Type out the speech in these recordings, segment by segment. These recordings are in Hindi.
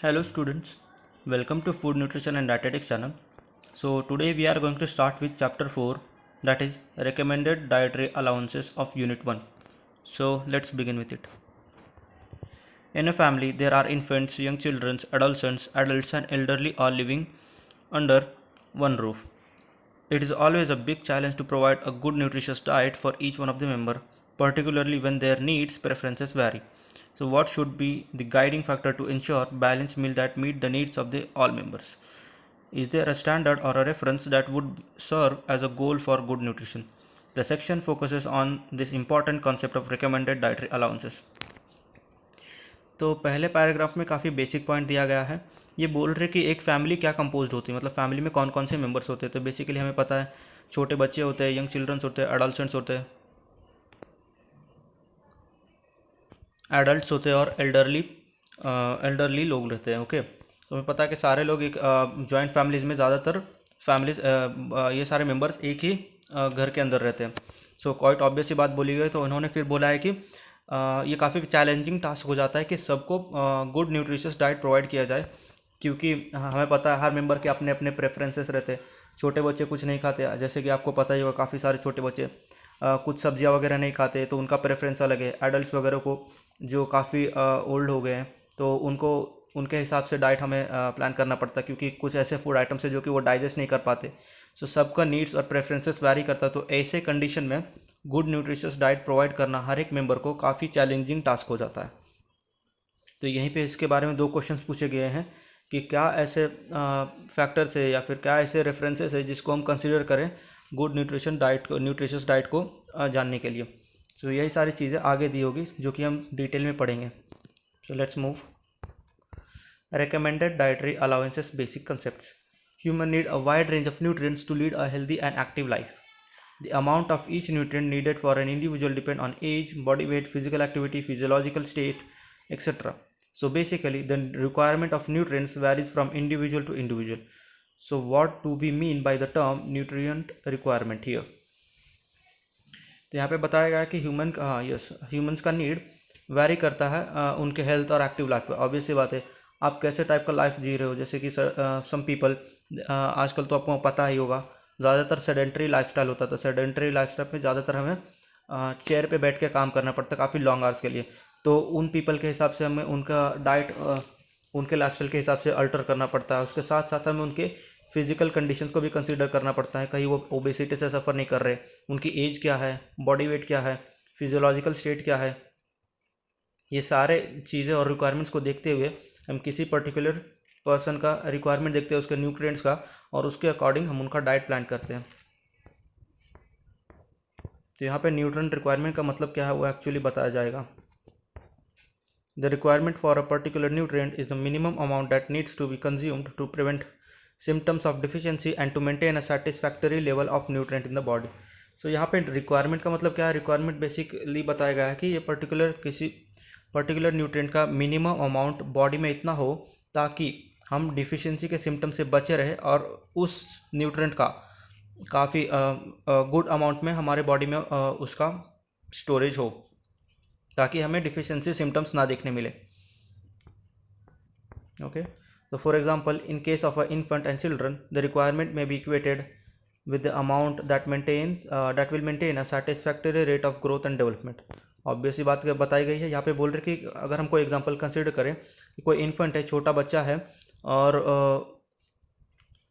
Hello students, welcome to Food Nutrition and Dietetics channel. So today we are going to start with chapter 4, that is recommended dietary allowances of unit 1. So let's begin with it. In a family there are infants, young children, adolescents, adults and elderly all living under one roof. It is always a big challenge to provide a good nutritious diet for each one of the member, particularly when their needs preferences vary. So what should be the guiding factor to ensure balanced meal that meet the needs of the all members? Is there a standard or a reference that would serve as a goal for good nutrition? The section focuses on this important concept of recommended dietary allowances. तो पहले पैराग्राफ में काफ़ी बेसिक पॉइंट दिया गया है। ये बोल रहे कि एक फैमिली क्या कंपोज होती है, मतलब फैमिली में कौन कौन से मेंबर्स होते हैं। तो बेसिकली हमें पता है छोटे बच्चे होते हैं, यंग चिल्ड्रंस होते हैं, अडल्ट होते हैं, एडल्ट्स होते हैं और एल्डरली लोग रहते हैं। ओके, तो हमें पता है कि सारे लोग एक जॉइंट फैमिलीज़ में ज़्यादातर फैमिलीज ये सारे मेंबर्स एक ही घर के अंदर रहते हैं। सो क्वाइट ऑब्वियस सी बात बोली गई। तो उन्होंने फिर बोला है कि ये काफ़ी चैलेंजिंग टास्क हो जाता है कि सबको गुड न्यूट्रिशियस डाइट प्रोवाइड किया जाए, क्योंकि हमें पता है हर मेंबर के अपने अपने प्रेफरेंसेस रहते हैं। छोटे बच्चे कुछ नहीं खाते, जैसे कि आपको पता ही होगा काफ़ी सारे छोटे बच्चे कुछ सब्जियां वगैरह नहीं खाते, तो उनका प्रेफरेंस अलग है। एडल्ट्स वगैरह को जो काफ़ी ओल्ड हो गए हैं, तो उनको उनके हिसाब से डाइट हमें प्लान करना पड़ता है, क्योंकि कुछ ऐसे फूड आइटम्स है जो कि वो डाइजेस्ट नहीं कर पाते। सो सबका नीड्स और प्रेफरेंसेस वैरी करता है। तो ऐसे कंडीशन में गुड न्यूट्रिशियस डाइट प्रोवाइड करना हर एक मेंबर को काफ़ी चैलेंजिंग टास्क हो जाता है। तो यहीं पे इसके बारे में दो क्वेश्चंस पूछे गए हैं कि क्या ऐसे फैक्टर्स है या फिर क्या ऐसे रेफरेंसेस है जिसको हम कंसिडर करें गुड न्यूट्रिशियस डाइट को जानने के लिए। सो यही सारी चीज़ें आगे दी होगी जो कि हम डिटेल में पढ़ेंगे। So let's move. Recommended dietary allowances basic concepts. Human need a wide range of nutrients to lead a healthy and active life. The amount of each nutrient needed for an individual depend on age, body weight, physical activity, physiological state, etc. So basically the requirement of nutrients varies from individual to individual. So what do we mean by the term nutrient requirement here? तो यहाँ पे बताया गया है कि ह्यूमंस का नीड वैरी करता है उनके हेल्थ और एक्टिव लाइफ पे। ऑब्वियस सी बात है, आप कैसे टाइप का लाइफ जी रहे हो। जैसे कि सम पीपल आजकल तो आपको पता ही होगा ज़्यादातर सेडेंट्री लाइफस्टाइल होता था। सेडेंट्री लाइफस्टाइल में ज़्यादातर हमें चेयर पे बैठ के काम करना पड़ता है काफ़ी लॉन्ग आवर्स के लिए। तो उन पीपल के हिसाब से हमें उनका डाइट उनके लाइफस्टाइल के हिसाब से अल्टर करना पड़ता है। उसके साथ साथ हमें उनके फिजिकल कंडीशंस को भी कंसीडर करना पड़ता है, कहीं वो ओबेसिटी से सफ़र नहीं कर रहे, उनकी एज क्या है, बॉडी वेट क्या है, फिजियोलॉजिकल स्टेट क्या है। ये सारे चीज़ें और रिक्वायरमेंट्स को देखते हुए हम किसी पर्टिकुलर पर्सन का रिक्वायरमेंट देखते हैं, उसके न्यूट्रिएंट्स का, और उसके अकॉर्डिंग हम उनका डाइट प्लान करते हैं। तो यहाँ पे न्यूट्रिएंट रिक्वायरमेंट का मतलब क्या है वो एक्चुअली बताया जाएगा। The requirement for a particular nutrient is the minimum amount that needs to be consumed to prevent symptoms of deficiency and to maintain a satisfactory level of nutrient in the body. So यहाँ पे रिक्वायरमेंट का मतलब क्या है। रिक्वायरमेंट बेसिकली बताया गया है कि ये किसी पर्टिकुलर न्यूट्रिएंट का मिनिमम अमाउंट बॉडी में इतना हो ताकि हम डिफिशियंसी के सिम्टम से बचे रहे और उस न्यूट्रिएंट का काफ़ी गुड अमाउंट में हमारे बॉडी में उसका स्टोरेज हो, ताकि हमें डिफिशियंसी सिम्टम्स ना देखने मिले। ओके, तो for example in case of a infant and children the requirement may be equated with the amount that will maintain a satisfactory rate of growth and development. Obviously बात बताई गई है। यहाँ पे बोल रहे कि अगर हम कोई एग्जांपल कंसिडर करें कि कोई इन्फेंट है, छोटा बच्चा है, और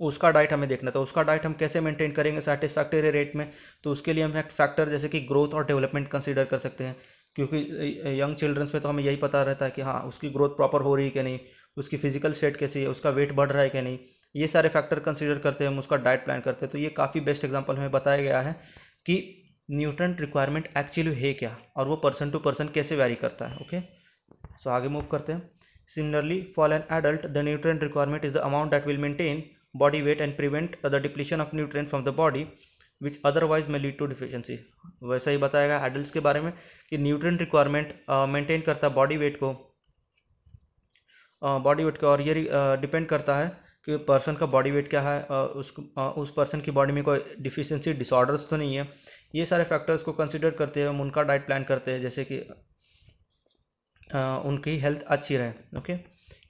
उसका डाइट हमें देखना था, उसका डाइट हम कैसे मेंटेन करेंगे सेटिस्फैक्टरी रेट में। तो उसके लिए हम एक फैक्टर जैसे कि ग्रोथ और डेवलपमेंट कंसीडर कर सकते हैं, क्योंकि यंग चिल्ड्रंस में तो हमें यही पता रहता है कि हाँ उसकी ग्रोथ प्रॉपर हो रही है कि नहीं, उसकी फिजिकल स्टेट कैसी है, उसका वेट बढ़ रहा है कि नहीं। ये सारे फैक्टर कंसीडर करते हैं हम उसका डाइट प्लान करते हैं। तो ये काफ़ी बेस्ट एग्जाम्पल हमें बताया गया है कि न्यूट्रिएंट रिक्वायरमेंट एक्चुअली है क्या और वो पर्सन टू पर्सन कैसे वैरी करता है। ओके, सो आगे मूव करते हैं। Similarly for an adult the nutrient requirement is the amount that will maintain body weight and prevent the depletion of nutrient from the body which otherwise may lead to deficiency। वैसा ही बताएगा एडल्ट्स के बारे में कि न्यूट्रिएंट रिक्वायरमेंट मेंटेन करता है बॉडी वेट को, और ये डिपेंड करता है कि पर्सन का बॉडी वेट क्या है, उस पर्सन की बॉडी में कोई डिफिशियंसी डिसऑर्डर्स तो नहीं है। ये सारे फैक्टर्स को कंसिडर करते हैं हम उनका डाइट प्लान करते हैं, जैसे कि उनकी हेल्थ अच्छी रहे। Okay,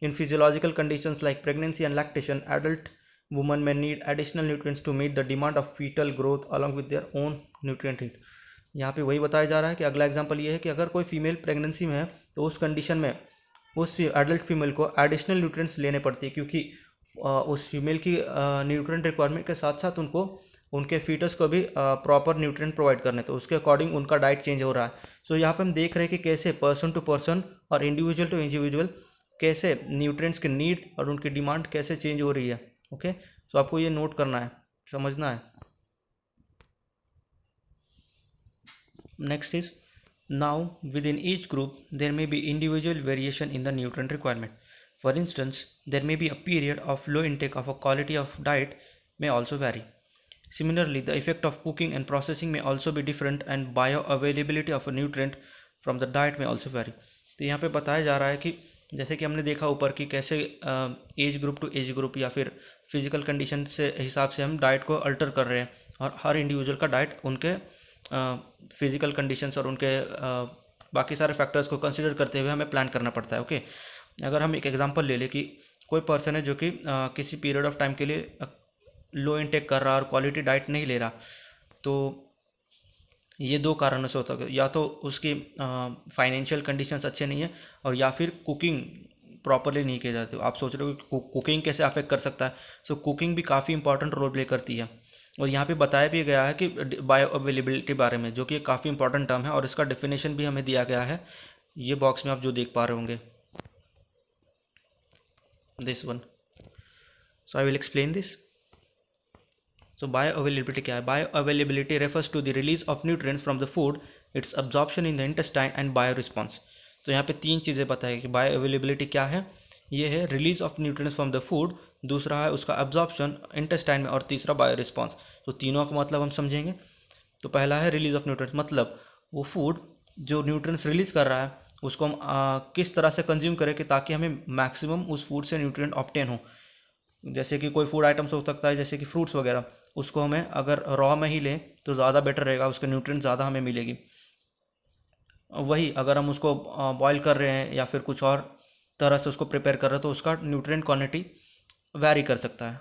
In physiological conditions like pregnancy and lactation, adult women may need additional nutrients to meet the demand of fetal growth along with their own nutrient need. यहाँ पे वही बताया जा रहा है कि अगला एग्जाम्पल ये है कि अगर कोई फीमेल प्रेगनेंसी में है तो उस कंडीशन में उस एडल्ट फीमेल को एडिशनल न्यूट्रिएंट्स लेने पड़ते हैं, क्योंकि उस फीमेल की न्यूट्रिएंट रिक्वायरमेंट के साथ साथ उनको उनके फीटस को भी प्रॉपर न्यूट्रिएंट प्रोवाइड करने, तो उसके अकॉर्डिंग उनका डाइट चेंज हो रहा है. सो यहाँ पे हम देख रहे हैं कि कैसे पर्सन टू पर्सन और इंडिविजुअल टू इंडिविजुअल कैसे न्यूट्रिएंट्स की नीड और उनकी डिमांड कैसे चेंज हो रही है. ओके, सो आपको ये नोट करना है, समझना है. Next is, now within each group there may be individual variation in the nutrient requirement. For instance, there may be a period of low intake of a quality of diet may also vary. Similarly, the effect of cooking and processing may also be different and bioavailability of a nutrient from the diet may also vary. तो यहाँ पे बताया जा रहा है कि जैसे कि हमने देखा ऊपर कि कैसे age group to age group या फिर फिजिकल कंडीशन से हिसाब से हम डाइट को अल्टर कर रहे हैं, और हर इंडिविजुअल का डाइट उनके फिजिकल कंडीशंस और उनके बाकी सारे फैक्टर्स को कंसिडर करते हुए हमें प्लान करना पड़ता है. ओके, अगर हम एक एग्जांपल ले लें कि कोई पर्सन है जो कि किसी पीरियड ऑफ टाइम के लिए लो इनटेक कर रहा और क्वालिटी डाइट नहीं ले रहा, तो ये दो कारणों से होता है. या तो उसकी फाइनेंशियल कंडीशंस अच्छे नहीं है, और या फिर कुकिंग प्रॉपरली नहीं किए जाते. आप सोच रहे हो कि कुकिंग कैसे अफेक्ट कर सकता है. सो कुकिंग भी काफ़ी इंपॉर्टेंट रोल प्ले करती है. और यहाँ पे बताया भी गया है कि बायो अवेलेबिलिटी बारे में, जो कि काफ़ी इंपॉर्टेंट टर्म है, और इसका डेफिनेशन भी हमें दिया गया है ये बॉक्स में आप जो देख पा रहे होंगे, this one. So I will explain this. So bioavailability क्या है? Bioavailability refers to the release of nutrients from the food, its absorption in the intestine and bio response. तो यहाँ पे तीन चीज़ें बताई कि बायो अवेलेबिलिटी क्या है. ये है release of nutrients from the food, दूसरा है उसका एब्जॉर्प्शन इंटेस्टाइन में, और तीसरा बायो रिस्पॉन्स. तो तीनों का मतलब हम समझेंगे. तो पहला है रिलीज ऑफ न्यूट्रिएंट्स, मतलब वो फूड जो न्यूट्रिएंट्स रिलीज कर रहा है उसको हम किस तरह से कंज्यूम करें कि ताकि हमें मैक्सिमम उस फूड से न्यूट्रिएंट ऑब्टेन हो. जैसे कि कोई फूड आइटम्स हो सकता है जैसे कि फ्रूट्स वगैरह, उसको हमें अगर रॉ में ही लें तो ज़्यादा बेटर रहेगा, उसके न्यूट्रिएंट ज़्यादा हमें मिलेगी. वही अगर हम उसको बॉईल कर रहे हैं या फिर कुछ और तरह से उसको प्रिपेयर कर रहे हैं तो उसका न्यूट्रिएंट क्वांटिटी वैरी कर सकता है.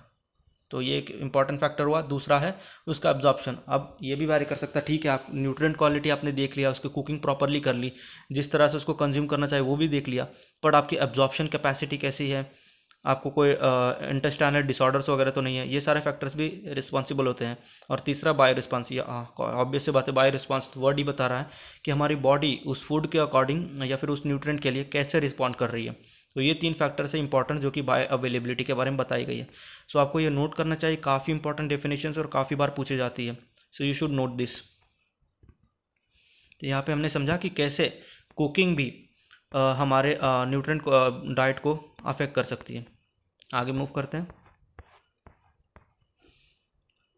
तो ये एक इंपॉर्टेंट फैक्टर हुआ. दूसरा है उसका एब्जॉर्प्शन. अब ये भी वैरी कर सकता है. ठीक है, आप न्यूट्रिएंट क्वालिटी आपने देख लिया, उसकी कुकिंग प्रॉपरली कर ली, जिस तरह से उसको कंज्यूम करना चाहिए वो भी देख लिया, बट आपकी एब्जॉर्प्शन कैपेसिटी कैसी है, आपको कोई इंटेस्टाइनल डिसऑर्डर्स वगैरह तो नहीं है, ये सारे फैक्टर्स भी रिस्पॉन्सिबल होते हैं. और तीसरा बायो रिस्पॉन्स. ये ऑब्वियस सी बात है, बायो रिस्पॉन्स वर्ड ही बता रहा है कि हमारी बॉडी उस फूड के अकॉर्डिंग या फिर उस न्यूट्रिएंट के लिए कैसे रिस्पॉन्ड कर रही है. तो ये तीन फैक्टर्स है इंपॉर्टेंट जो कि बायो अवेलेबिलिटी के बारे में बताई गई है. सो आपको ये नोट करना चाहिए, काफ़ी इंपॉर्टेंट डेफिनेशंस और काफ़ी बार पूछी जाती है. So you should note this. तो यहाँ पे हमने समझा कि कैसे कुकिंग भी हमारे न्यूट्रिएंट डाइट को अफेक्ट कर सकती है. आगे मूव करते हैं.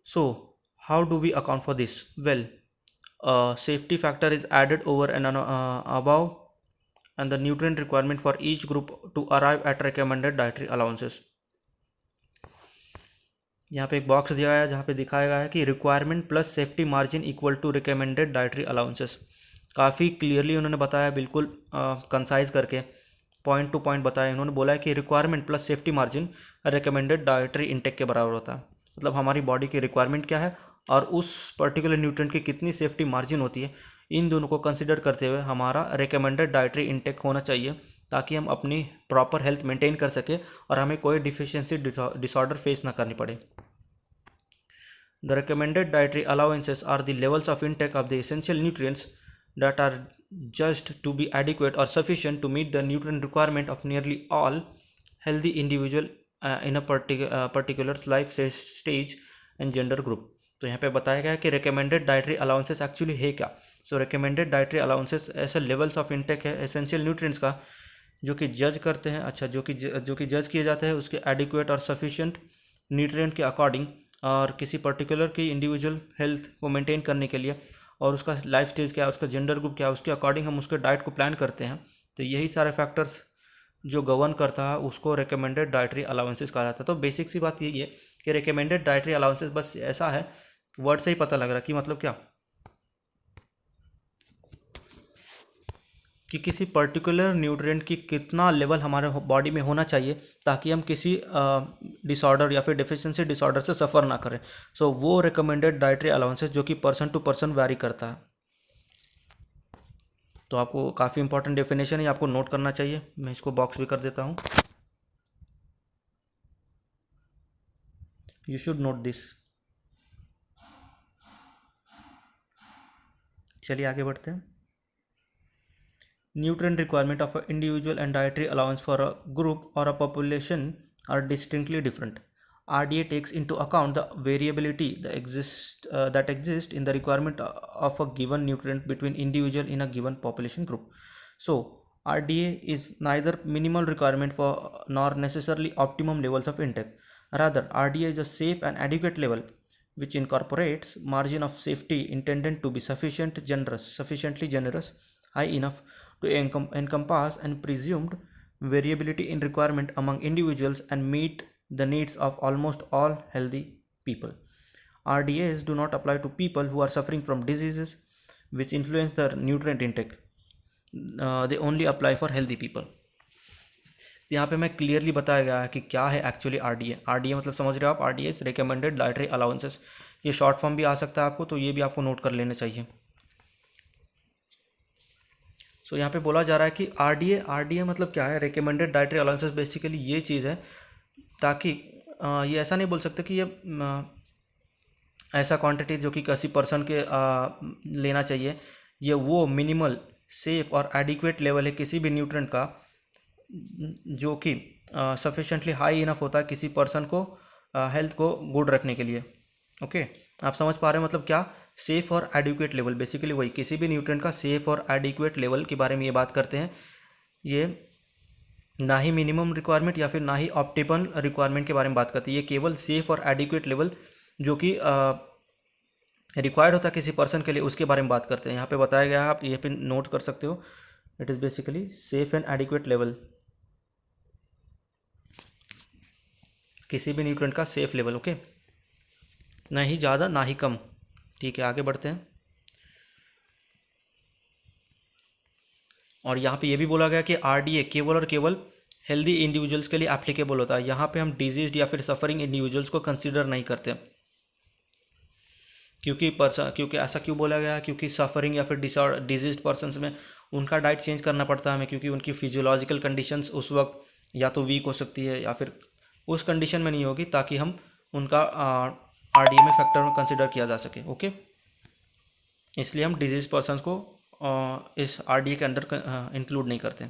So how do we account for this? Well, safety factor is added over and above and the nutrient requirement for each group to arrive at recommended dietary allowances. यहाँ पे एक बॉक्स दिया गया है जहाँ पे दिखाया गया है कि requirement plus safety margin equal to recommended dietary allowances. काफ़ी क्लियरली उन्होंने बताया, बिल्कुल कंसाइज करके पॉइंट टू पॉइंट बताया. उन्होंने बोला है कि requirement plus safety margin recommended dietary intake के बराबर होता है. मतलब हमारी बॉडी की रिक्वायरमेंट क्या है और उस पर्टिकुलर न्यूट्रिएंट की कितनी सेफ्टी मार्जिन होती है, इन दोनों को कंसिडर करते हुए हमारा रिकमेंडेड डाइटरी इंटेक होना चाहिए ताकि हम अपनी प्रॉपर हेल्थ मेंटेन कर सकें और हमें कोई डिफिशियंसी डिसऑर्डर फेस ना करनी पड़े. The recommended dietary allowances are the levels of intake of the essential nutrients that are judged to be adequate or sufficient to meet the nutrient requirement of nearly all healthy individual in a particular life stage and gender group. तो यहाँ पे बताया गया है कि रिकमेंडेड डाइटरी अलाउंसेस एक्चुअली है क्या. सो रिकमेंडेड डाइटरी अलाउंसेस ऐसे लेवल्स ऑफ इंटेक है एसेंशियल न्यूट्रिएंट्स का जो कि जज करते हैं. अच्छा, जो कि जज किए जाते हैं उसके एडिक्वेट और सफिशिएंट न्यूट्रिएंट के अकॉर्डिंग और किसी पर्टिकुलर की इंडिविजुअल हेल्थ को मेंटेन करने के लिए, और उसका लाइफ स्टेज क्या है, उसका जेंडर ग्रुप क्या है, उसके अकॉर्डिंग हम उसके डाइट को प्लान करते हैं. तो यही सारे फैक्टर्स जो गवर्न करता है उसको रिकमेंडेड डाइटरी अलाउंसेस कहा जाता है. तो बेसिक सी बात यही है कि रिकमेंडेड डाइटरी अलाउंसेस बस ऐसा है, वर्ड से ही पता लग रहा है कि मतलब क्या. कि किसी पर्टिकुलर न्यूट्रिएंट की कितना लेवल हमारे बॉडी में होना चाहिए ताकि हम किसी डिसऑर्डर या फिर डिफिशिएंसी डिसऑर्डर से सफ़र ना करें। सो वो रिकमेंडेड डाइटरी अलाउंसेस जो कि पर्सन टू पर्सन वैरी करता है। तो आपको काफ़ी इंपॉर्टेंट डेफिनेशन है, आपको नोट करना चाहिए। मैं इसको बॉक्स भी कर देता हूँ, यू शुड नोट दिस। चलिए आगे बढ़ते हैं। Nutrient requirement of an individual and dietary allowance for a group or a population are distinctly different. RDA takes into account the variability that exists in the requirement of a given nutrient between individual in a given population group. So, RDA is neither minimal requirement for nor necessarily optimum levels of intake. Rather, RDA is a safe and adequate level which incorporates margin of safety intended to be sufficiently generous, high enough to encompass and presumed variability in requirement among individuals and meet the needs of almost all healthy people. RDAs do not apply to people who are suffering from diseases which influence their nutrient intake. They only apply for healthy people. तो यहाँ पे मैं क्लियरली बताया गया है कि क्या है एक्चुअली आरडीए। आरडीए मतलब समझ रहे हो आप, आरडीए रिकमेंडेड डाइटरी अलाउंसेस। ये शॉर्ट फॉर्म भी आ सकता है आपको, तो ये भी आपको नोट कर लेना चाहिए। सो यहाँ पे बोला जा रहा है कि आरडीए मतलब क्या है, रिकमेंडेड डाइटरी अलाउंसेस। बेसिकली ये चीज़ है ताकि ये ऐसा नहीं बोल सकते कि ये ऐसा क्वांटिटी जो कि किसी पर्सन के लेना चाहिए। ये वो मिनिमल सेफ और एडिक्वेट लेवल है किसी भी न्यूट्रिएंट का जो कि सफिशेंटली हाई इनफ होता है किसी पर्सन को हेल्थ को गुड रखने के लिए। ओके, आप समझ पा रहे हैं मतलब क्या, सेफ़ और एडिक्वेट लेवल। बेसिकली वही किसी भी न्यूट्रिएंट का सेफ़ और एडिक्वेट लेवल के बारे में ये बात करते हैं। ये ना ही मिनिमम रिक्वायरमेंट या फिर ना ही ऑप्टिमल रिक्वायरमेंट के बारे में बात करती है। ये केवल सेफ़ और एडिक्वेट लेवल जो कि रिक्वायर्ड होता है किसी पर्सन के लिए, उसके बारे में बात करते हैं। यहाँ पे बताया गया है, आप ये पे नोट कर सकते हो। It is basically safe and adequate level, किसी भी न्यूट्रिएंट का सेफ लेवल। ओके, ना ही ज़्यादा ना ही कम। ठीक है, आगे बढ़ते हैं। और यहाँ पे ये भी बोला गया कि आरडीए केवल और केवल हेल्दी इंडिविजुअल्स के लिए एप्लीकेबल होता है। यहाँ पे हम डिजीज या फिर सफरिंग इंडिविजुअल्स को कंसिडर नहीं करते। क्योंकि ऐसा क्यों बोला गया, क्योंकि सफरिंग या फिर डिजीज पर्सनस में उनका डाइट चेंज करना पड़ता है हमें, क्योंकि उनकी फिजियोलॉजिकल कंडीशंस उस वक्त या तो वीक हो सकती है या फिर उस कंडीशन में नहीं होगी ताकि हम उनका आरडीए में फैक्टर में कंसिडर किया जा सके। ओके, इसलिए हम डिजीज पर्सनस को इस आरडीए के अंदर इंक्लूड नहीं करते।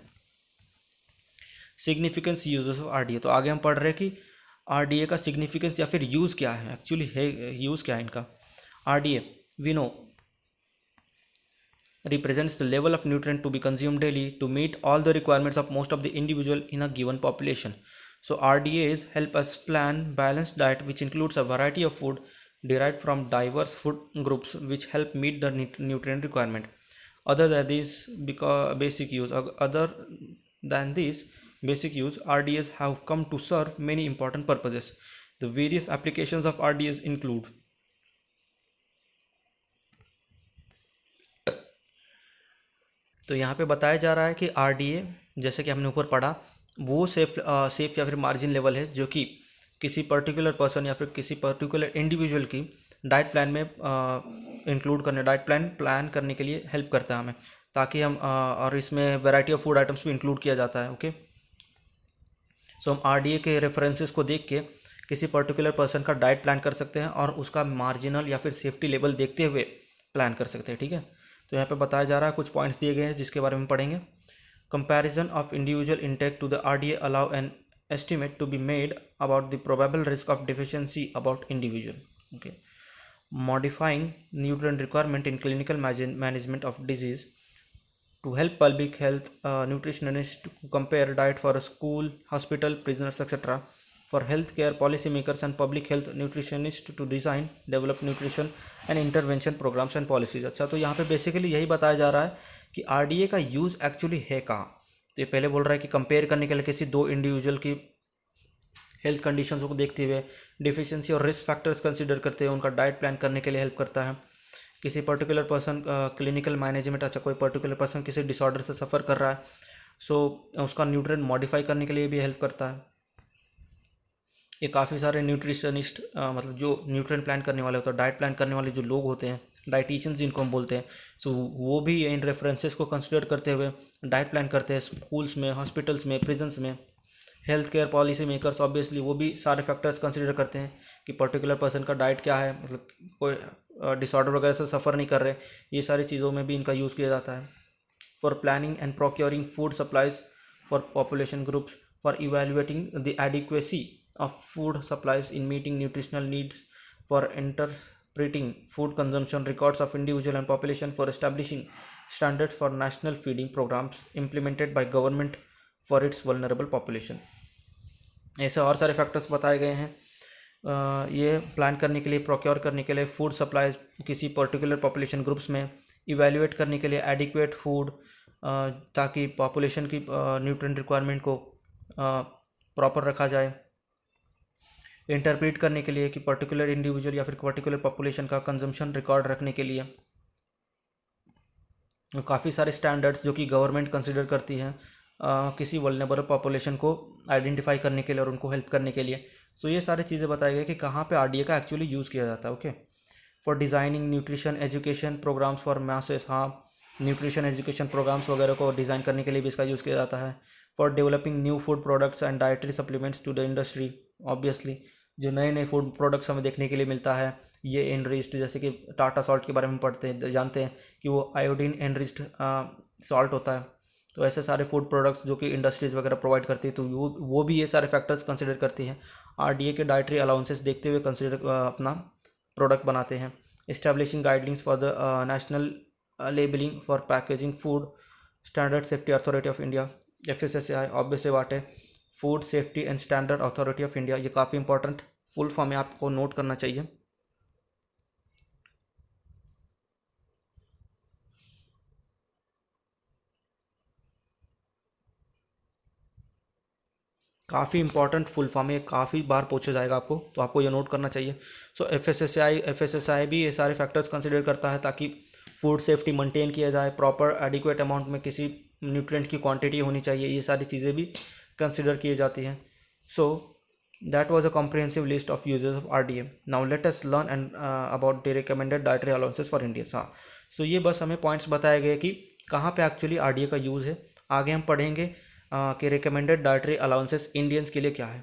सिग्निफिकेंस यूजेस ऑफ आरडीए, तो आगे हम पढ़ रहे हैं कि आरडीए का सिग्निफिकेंस या फिर यूज़ क्या है, एक्चुअली है यूज़ क्या है इनका। RDA we know represents the level of nutrient to be consumed daily to meet all the requirements of most of the individual in a given population. So RDAs help us plan balanced diet which includes a variety of food derived from diverse food groups which help meet the nutrient requirement. Other than this basic use, RDAs have come to serve many important purposes. The various applications of RDAs include तो यहाँ पे बताया जा रहा है कि आरडीए जैसे कि हमने ऊपर पढ़ा वो सेफ या फिर मार्जिन लेवल है जो कि किसी पर्टिकुलर पर्सन या फिर किसी पर्टिकुलर इंडिविजुअल की डाइट प्लान में इंक्लूड करने डाइट प्लान करने के लिए हेल्प करता है हमें, ताकि हम और इसमें वैरायटी ऑफ फूड आइटम्स भी इंक्लूड किया जाता है। ओके, सो हम आरडीए के रेफरेंसेस को देख के किसी पर्टिकुलर पर्सन का डाइट प्लान कर सकते हैं और उसका मार्जिनल या फिर सेफ्टी लेवल देखते हुए प्लान कर सकते हैं। ठीक है, तो यहाँ पे बताया जा रहा है, कुछ पॉइंट्स दिए गए हैं जिसके बारे में पढ़ेंगे। Comparison of individual intake to the RDA allow an estimate to be made about the probable risk of deficiency about individual. Okay, modifying nutrient requirement in clinical management of disease to help public health nutritionists to compare diet for a school, hospital, prisoners, etc. for healthcare policymakers and public health nutritionists to design, develop nutrition and intervention programs and policies. अच्छा, तो यहाँ पे बेसिकली यही बताया जा रहा है कि आरडीए का यूज़ एक्चुअली है कहाँ। तो ये पहले बोल रहा है कि कंपेयर करने के लिए किसी दो इंडिविजुअल की हेल्थ कंडीशंस को देखते हुए डिफिशिएंसी और रिस्क फैक्टर्स कंसीडर करते हुए उनका डाइट प्लान करने के लिए हेल्प करता है। किसी पर्टिकुलर पर्सन क्लिनिकल मैनेजमेंट, अच्छा कोई पर्टिकुलर पर्सन किसी डिसऑर्डर से सफ़र कर रहा है, सो उसका न्यूट्रिएंट मॉडिफाई करने के लिए भी हेल्प करता है। ये काफ़ी सारे न्यूट्रिशनिस्ट मतलब जो न्यूट्रिएंट प्लान करने वाले होते हैं, डाइट प्लान करने वाले जो लोग होते हैं, डाइटिशियंस जिनको हम बोलते हैं, सो वो भी इन रेफरेंसेस को कंसिडर करते हुए डाइट प्लान करते हैं। स्कूल्स में, हॉस्पिटल्स में, प्रिजन्स में, health care policy makers obviously वो भी सारे फैक्टर्स कंसिडर करते हैं कि पर्टिकुलर पर्सन का डाइट क्या है, मतलब कोई डिसऑर्डर वगैरह से सफ़र नहीं कर रहे, ये सारी चीज़ों में भी इनका यूज़ किया जाता है। For planning and procuring food supplies for population groups, for evaluating the adequacy of food supplies in meeting nutritional needs, for interpreting food consumption records of individual and population, for establishing standards for national feeding programs implemented by government for its vulnerable population। ऐसे और सारे फैक्टर्स बताए गए हैं ये प्लान करने के लिए, प्रोक्योर करने के लिए फूड सप्लाईज किसी पर्टिकुलर पॉपुलेशन ग्रुप्स में, इवेल्युएट करने के लिए एडिक्वेट फूड ताकि पॉपुलेशन की न्यूट्रिएंट रिक्वायरमेंट को प्रॉपर रखा जाए, इंटरप्रेट करने के लिए कि पर्टिकुलर इंडिविजुअल या फिर पर्टिकुलर पॉपुलेशन का कंजम्पशन रिकॉर्ड रखने के लिए, काफ़ी सारे स्टैंडर्ड्स जो कि गवर्नमेंट कंसिडर करती है किसी वल्नरेबल पॉपुलेशन को आइडेंटिफाई करने के लिए और उनको हेल्प करने के लिए। सो ये सारी चीज़ें बताई गई कि कहाँ पे आरडीए का एक्चुअली यूज़ किया जाता है। Okay, for designing nutrition education programmes for masses, हाँ न्यूट्रिशन एजुकेशन प्रोग्राम्स वगैरह को डिज़ाइन करने के लिए भी इसका यूज़ किया जाता है। For developing new food products and dietary supplements to the industry, obviously जो नए नए फूड प्रोडक्ट्स हमें देखने के लिए मिलता है, ये एनरिच्ड, जैसे कि टाटा सॉल्ट के बारे में पढ़ते हैं, जानते हैं कि वो आयोडीन एनरिच्ड सॉल्ट होता है। तो ऐसे सारे फूड प्रोडक्ट्स जो कि इंडस्ट्रीज़ वगैरह प्रोवाइड करती है, तो वो भी ये सारे फैक्टर्स कंसिडर करती हैं। आरडीए के डाइटरी अलाउंसेस देखते हुए कंसिडर अपना प्रोडक्ट बनाते हैं। Establishing guidelines for the national labelling for packaging food standard safety authority of India, FSSAI, obvious बात है, food safety and standard authority of India. ये काफ़ी इंपॉर्टेंट फुल फॉर्म में आपको नोट करना चाहिए। काफ़ी इंपॉर्टेंट फुल फॉर्म है, काफ़ी बार पूछा जाएगा आपको, तो आपको ये नोट करना चाहिए। सो FSSAI भी ये सारे फैक्टर्स कंसिडर करता है ताकि फूड सेफ्टी मेंटेन किया जाए, प्रॉपर एडिक्वेट अमाउंट में किसी न्यूट्रिएंट की क्वांटिटी होनी चाहिए, ये सारी चीज़ें भी कंसिडर की जाती हैं। So that was a comprehensive list of uses of RDA। Now let us learn and about the recommended dietary allowances for India. हाँ, सो ये बस हमें पॉइंट्स बताए गए कि कहाँ पे एक्चुअली RDA का यूज़ है। आगे हम पढ़ेंगे कि रिकमेंडेड डाइटरी अलाउंसेस इंडियंस के लिए क्या है।